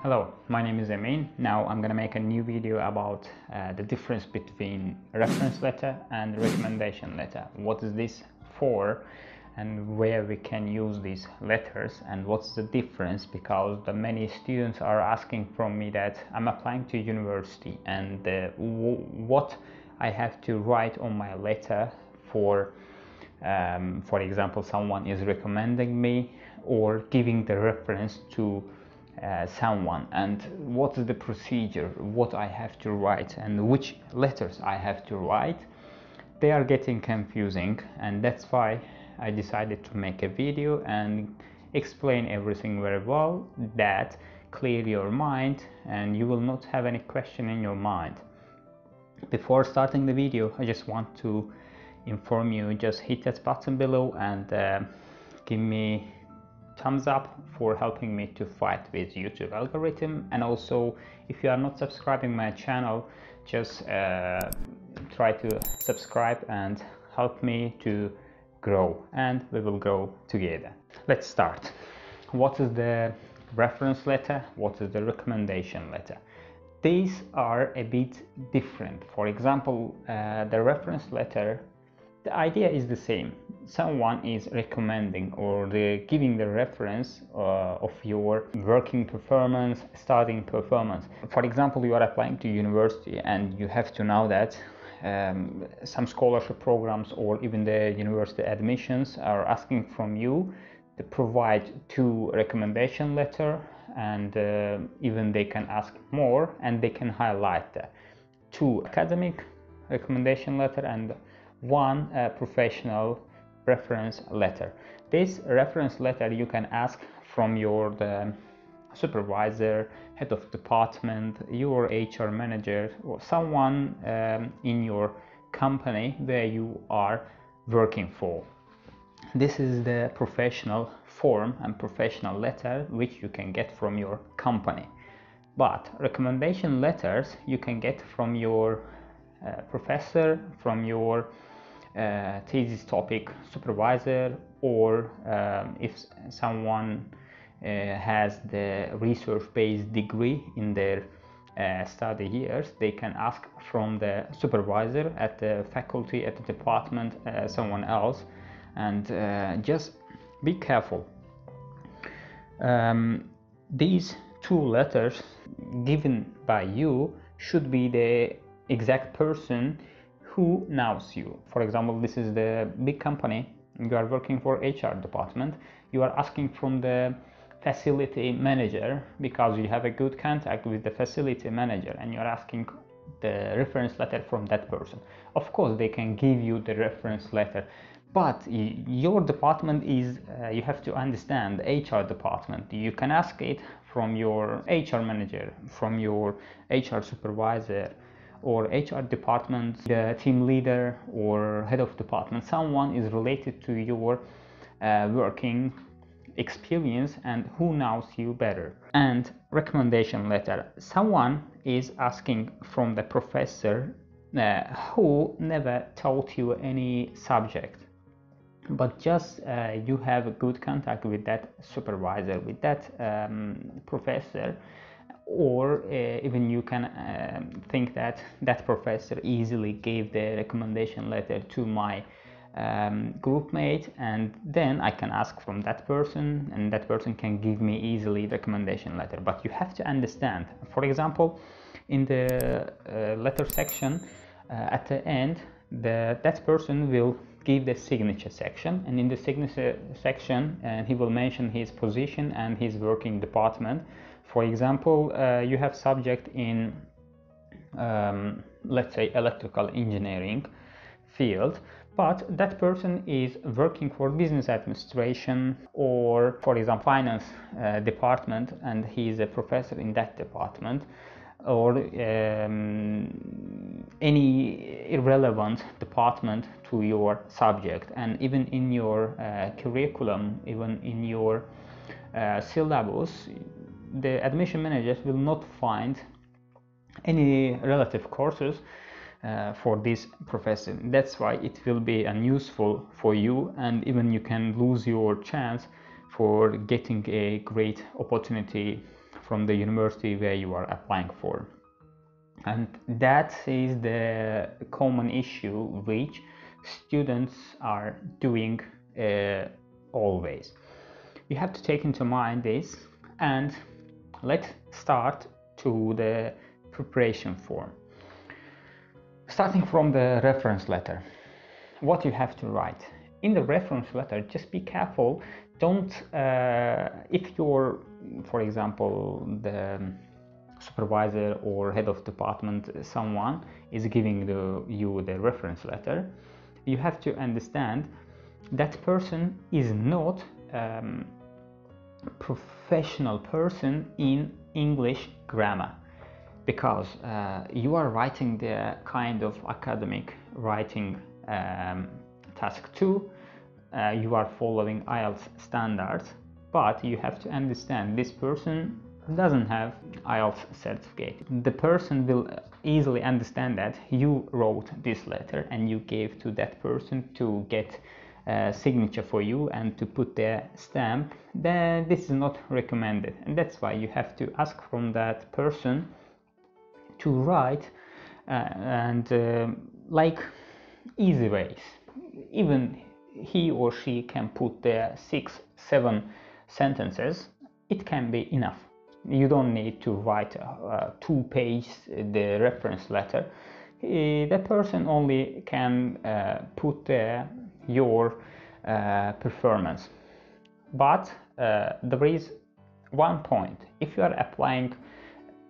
Hello, my name is Amin. Now I'm gonna make a new video about the difference between reference letter and recommendation letter. What is this for and where we can use these letters and what's the difference, because the many students are asking from me that I'm applying to university and what I have to write on my letter for example, someone is recommending me or giving the reference to someone, and what is the procedure, what I have to write and which letters I have to write. They are getting confusing, and that's why I decided to make a video and explain everything very well, that clear your mind and you will not have any question in your mind. Before starting the video, I just want to inform you, just hit that button below and give me thumbs up for helping me to fight with YouTube algorithm. And also, if you are not subscribing my channel, just try to subscribe and help me to grow, and we will grow together. Let's start. What is the reference letter? What is the recommendation letter? These are a bit different. For example, the reference letter, the idea is the same. Someone is recommending or giving the reference of your working performance, studying performance. For example, you are applying to university and you have to know that some scholarship programs or even the university admissions are asking from you to provide 2 recommendation letter, and even they can ask more and they can highlight that 2 academic recommendation letter and 1 professional reference letter. This reference letter you can ask from the supervisor, head of department, your HR manager, or someone in your company where you are working for. This is the professional form and professional letter which you can get from your company. But recommendation letters you can get from your professor, from your thesis topic supervisor, or if someone has the research-based degree in their study years, they can ask from the supervisor at the faculty, at the department, someone else. And just be careful. These 2 letters given by you should be the exact person who knows you. For example, this is the big company, you are working for HR department, you are asking from the facility manager because you have a good contact with the facility manager and you're asking the reference letter from that person. Of course they can give you the reference letter, but your department is you have to understand, the HR department, you can ask it from your HR manager, from your HR supervisor or HR department, the team leader or head of department. Someone is related to your working experience and who knows you better. And recommendation letter, someone is asking from the professor who never taught you any subject, but just you have a good contact with that supervisor, with that professor, or even you can think that that professor easily gave the recommendation letter to my group mate, and then I can ask from that person and that person can give me easily the recommendation letter. But you have to understand, for example, in the letter section at the end, that person will give the signature section, and in the signature section he will mention his position and his working department. For example, you have subject in let's say electrical engineering field, but that person is working for business administration or, for example, finance department, and he is a professor in that department, or any irrelevant department to your subject. And even in your curriculum, even in your syllabus, the admission managers will not find any relative courses for this professor. That's why it will be unuseful for you, and even you can lose your chance for getting a great opportunity from the university where you are applying for. And that is the common issue which students are doing always. You have to take into mind this, and let's start to the preparation form. Starting from the reference letter, what you have to write. In the reference letter, just be careful, don't, if you're, for example, the supervisor or head of department, someone is giving you the reference letter, you have to understand that person is not professional person in English grammar, because you are writing the kind of academic writing task 2, you are following IELTS standards, but you have to understand this person doesn't have IELTS certificate. The person will easily understand that you wrote this letter and you gave to that person to get a signature for you and to put their stamp. Then this is not recommended, and that's why you have to ask from that person to write like easy ways. Even he or she can put their 6-7 sentences, it can be enough. You don't need to write 2 pages the reference letter. The person only can put there your performance. But there is one point. If you are applying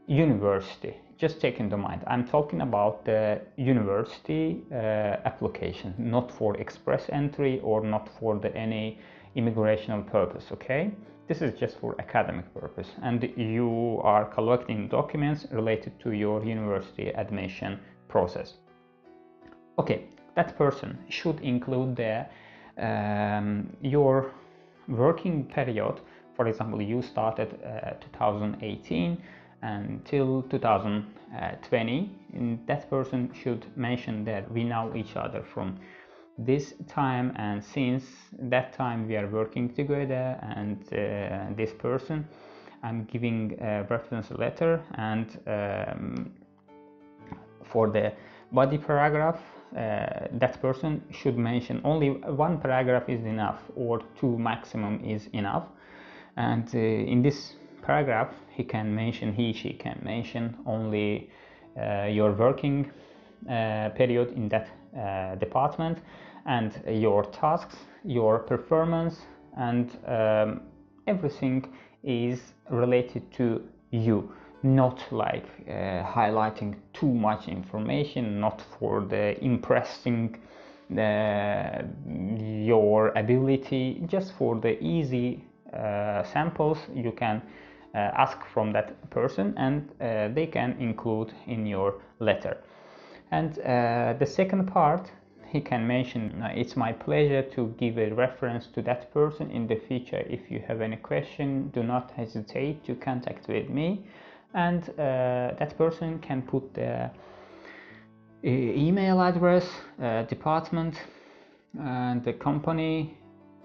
university, just take into mind, I'm talking about the university application, not for express entry or not for any immigrational purpose, okay? This is just for academic purpose, and you are collecting documents related to your university admission process. Okay, that person should include there your working period. For example, you started 2018 until 2020, and that person should mention that we know each other from this time, and since that time we are working together, and this person, I'm giving a reference letter. And for the body paragraph, that person should mention only 1 paragraph is enough, or 2 maximum is enough. And in this paragraph he she can mention only your working period in that department, and your tasks, your performance, and everything is related to you, not like highlighting too much information, not for the impressing your ability, just for the easy samples you can ask from that person, and they can include in your letter. And the second part, he can mention, it's my pleasure to give a reference to that person in the future. If you have any question, do not hesitate to contact with me. And that person can put the email address, department, and the company.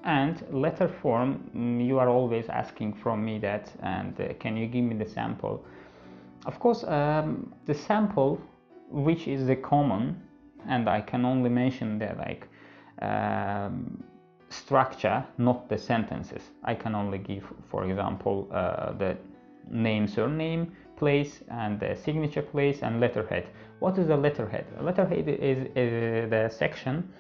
And letter form, you are always asking from me that, and can you give me the sample? Of course, the sample, which is the common, and I can only mention the like structure, not the sentences. I can only give, for example, the name, surname, place, and the signature place, and letterhead. What is a letterhead? A letterhead is the section.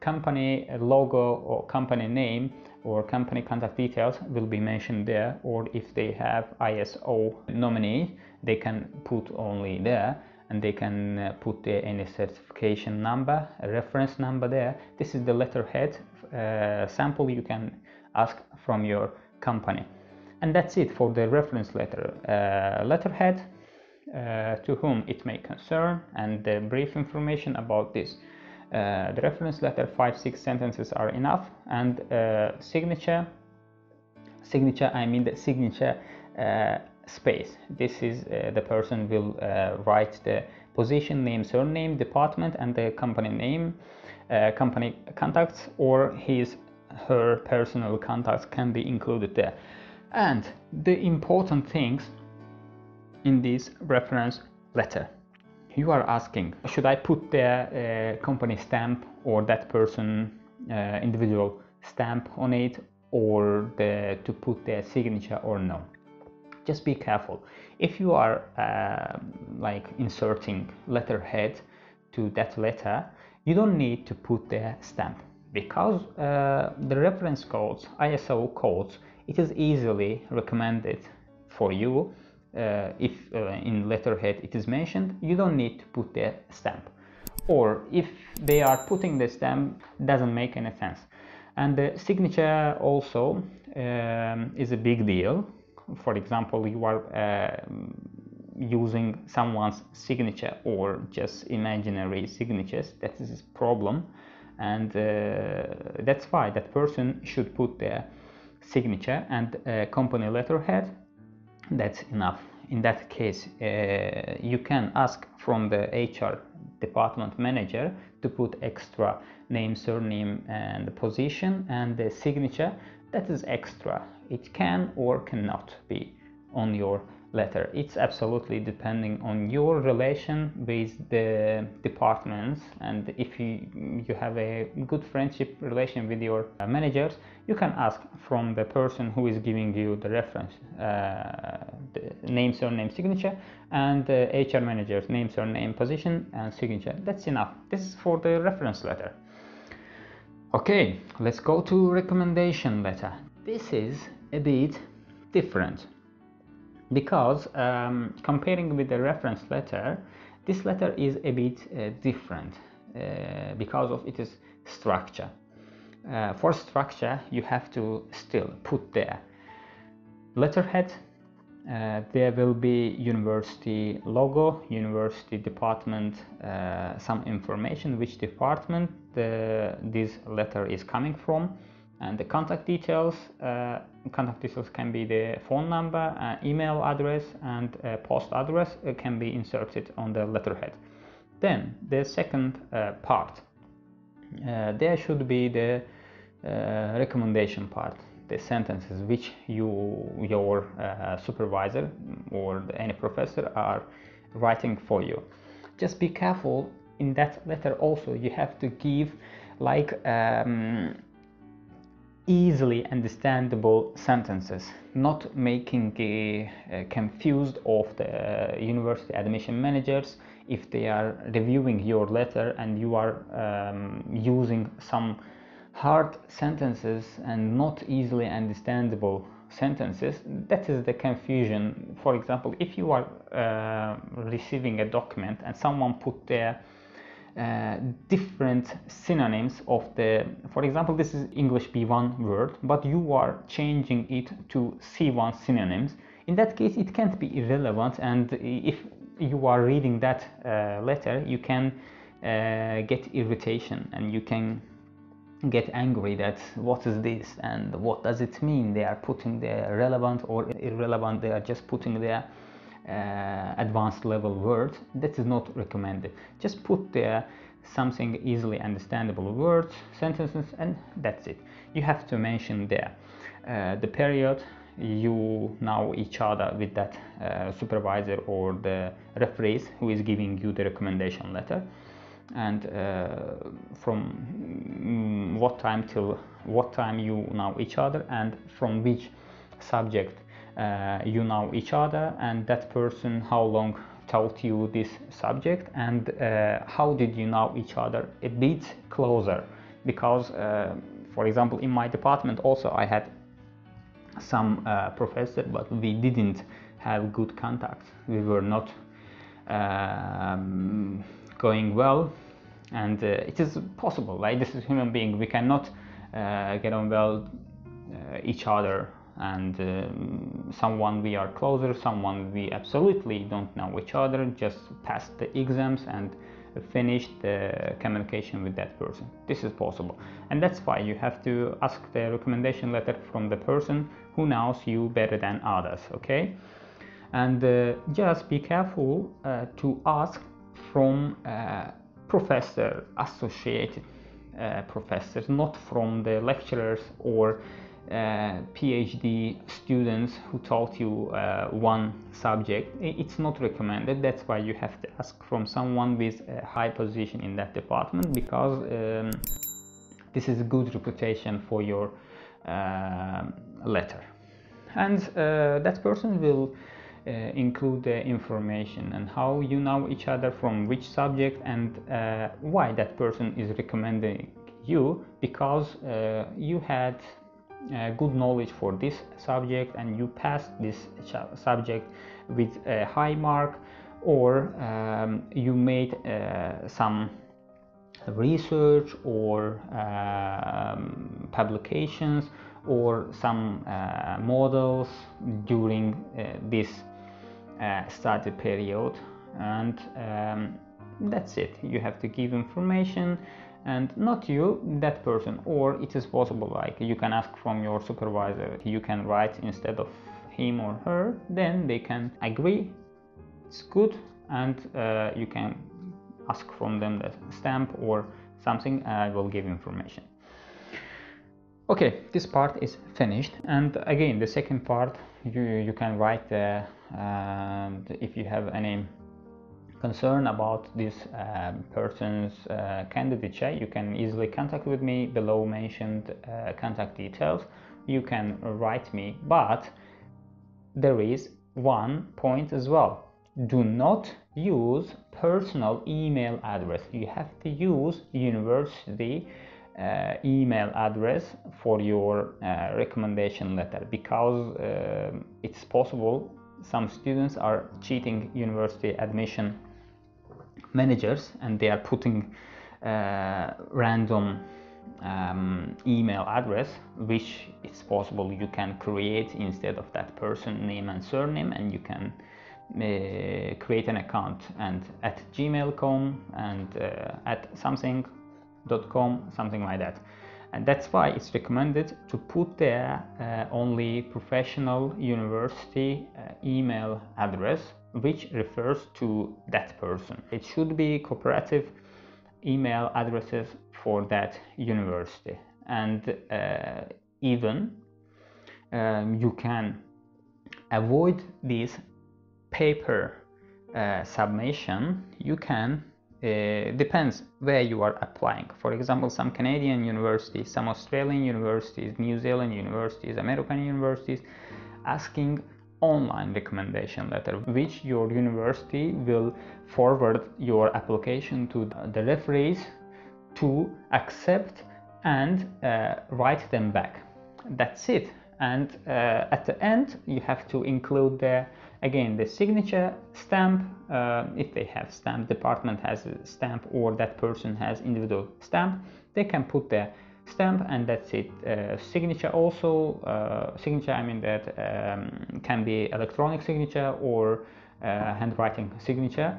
Company logo or company name or company contact details will be mentioned there, or if they have ISO nominee, they can put only there, and they can put any certification number, a reference number there. This is the letterhead sample you can ask from your company. And that's it for the reference letter. Letterhead, to whom it may concern, and the brief information about this. The reference letter, 5-6 sentences are enough. And signature, I mean the signature space. This is the person will write the position, name, surname, department, and the company name. Company contacts or her personal contacts can be included there. And the important things, in this reference letter. You are asking, should I put the company stamp or that person individual stamp on it, or to put their signature or no? Just be careful. If you are like inserting letterhead to that letter, you don't need to put their stamp, because the reference codes, ISO codes, it is easily recommended for you. If in letterhead it is mentioned, you don't need to put their stamp, or if they are putting the stamp, doesn't make any sense. And the signature also is a big deal. For example, you are using someone's signature or just imaginary signatures, that is a problem, and that's why that person should put their signature and company letterhead. That's enough. In that case, you can ask from the HR department manager to put extra name, surname, and the position, and the signature, that is extra. It can or cannot be on your letter. It's absolutely depending on your relation with the departments, and if you have a good friendship relation with your managers, you can ask from the person who is giving you the reference, the name, surname, signature, and the HR manager's name, surname, position, and signature. That's enough. This is for the reference letter. Okay, let's go to recommendation letter. This is a bit different, because comparing with the reference letter, this letter is a bit different because of its structure. For structure, you have to still put there letterhead. There will be university logo, university department, some information which department this letter is coming from, and the contact details. Contact details can be the phone number, email address, and post address can be inserted on the letterhead. Then the second part, there should be the recommendation part, the sentences which your supervisor or any professor are writing for you. Just be careful in that letter. Also, you have to give like easily understandable sentences, not making confused of the university admission managers if they are reviewing your letter and you are using some hard sentences and not easily understandable sentences. That is the confusion. For example, if you are receiving a document and someone put their different synonyms of the, for example, this is English B1 word, but you are changing it to C1 synonyms. In that case, it can't be irrelevant, and if you are reading that letter, you can get irritation and you can get angry that what is this and what does it mean? They are putting their relevant or irrelevant, they are just putting their advanced level words. That is not recommended. Just put there something easily understandable words, sentences, and that's it. You have to mention there the period you know each other with that supervisor or the referees who is giving you the recommendation letter, and from what time till what time you know each other, and from which subject you know each other, and that person how long taught you this subject, and how did you know each other a bit closer. Because for example, in my department also I had some professor, but we didn't have good contact. We were not going well, and it is possible, like this is human being, we cannot get on well each other, and someone we are closer, someone we absolutely don't know each other, just passed the exams and finished the communication with that person. This is possible, and that's why you have to ask the recommendation letter from the person who knows you better than others, okay? And just be careful to ask from professor, associated professors, not from the lecturers or PhD students who taught you one subject. It's not recommended. That's why you have to ask from someone with a high position in that department, because this is a good reputation for your letter. And that person will include the information and how you know each other, from which subject, and why that person is recommending you, because you had good knowledge for this subject and you passed this subject with a high mark, or you made some research or publications or some models during this study period, and that's it. You have to give information, and not you, that person. Or it is possible, like, you can ask from your supervisor, you can write instead of him or her, then they can agree, it's good, and you can ask from them the stamp or something. I will give information. Okay, this part is finished, and again the second part, you can write if you have any concern about this person's candidature, you can easily contact with me below mentioned contact details. You can write me, but there is one point as well. Do not use personal email address. You have to use university email address for your recommendation letter, because it's possible some students are cheating university admission managers, and they are putting random email address, which it's possible you can create instead of that person name and surname, and you can create an account and at gmail.com and at something.com, something like that. And that's why it's recommended to put there only professional university email address, which refers to that person. It should be cooperative email addresses for that university. And even you can avoid this paper submission. You can depends where you are applying. For example, some Canadian universities, some Australian universities, New Zealand universities, American universities asking online recommendation letter, which your university will forward your application to the referees to accept and write them back. That's it. And at the end you have to include again the signature stamp, if they have stamp, department has a stamp, or that person has individual stamp, they can put their stamp, and that's it. Signature also, signature, I mean that can be electronic signature or handwriting signature,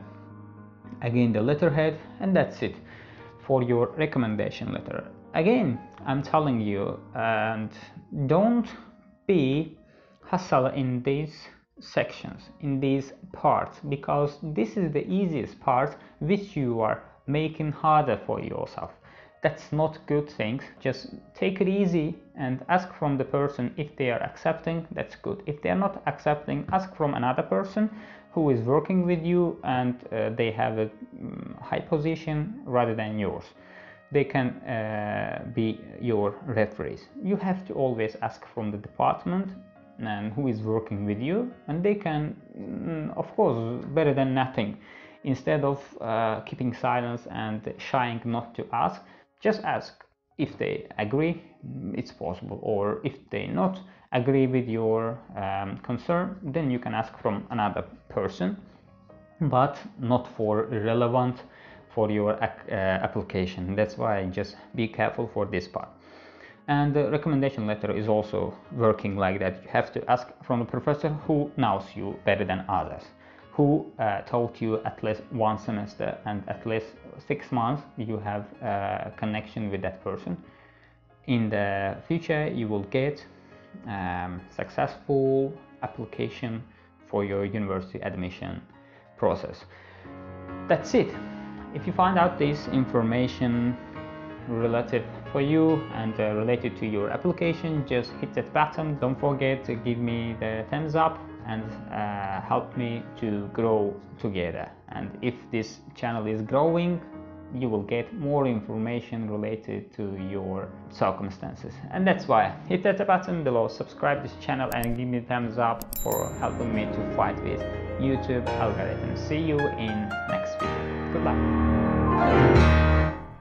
again the letterhead, and that's it for your recommendation letter. Again, I'm telling you, and don't be hustle in these sections, in these parts, because this is the easiest part which you are making harder for yourself. That's not good things. Just take it easy and ask from the person. If they are accepting, that's good. If they are not accepting, ask from another person who is working with you and they have a high position rather than yours. They can be your referees. You have to always ask from the department and who is working with you, and they can, of course, better than nothing. Instead of keeping silence and shying not to ask, just ask. If they agree, it's possible, or if they not agree with your concern, then you can ask from another person, but not for relevant for your application. That's why just be careful for this part. And the recommendation letter is also working like that. You have to ask from a professor who knows you better than others, who taught you at least one semester and at least 6 months you have a connection with that person. In the future you will get successful application for your university admission process. That's it. If you find out this information relative for you and related to your application, just hit that button. Don't forget to give me the thumbs up and help me to grow together. And if this channel is growing, you will get more information related to your circumstances, and that's why hit that button below, subscribe this channel and give me a thumbs up for helping me to fight with YouTube algorithm. See you in next video. Good luck.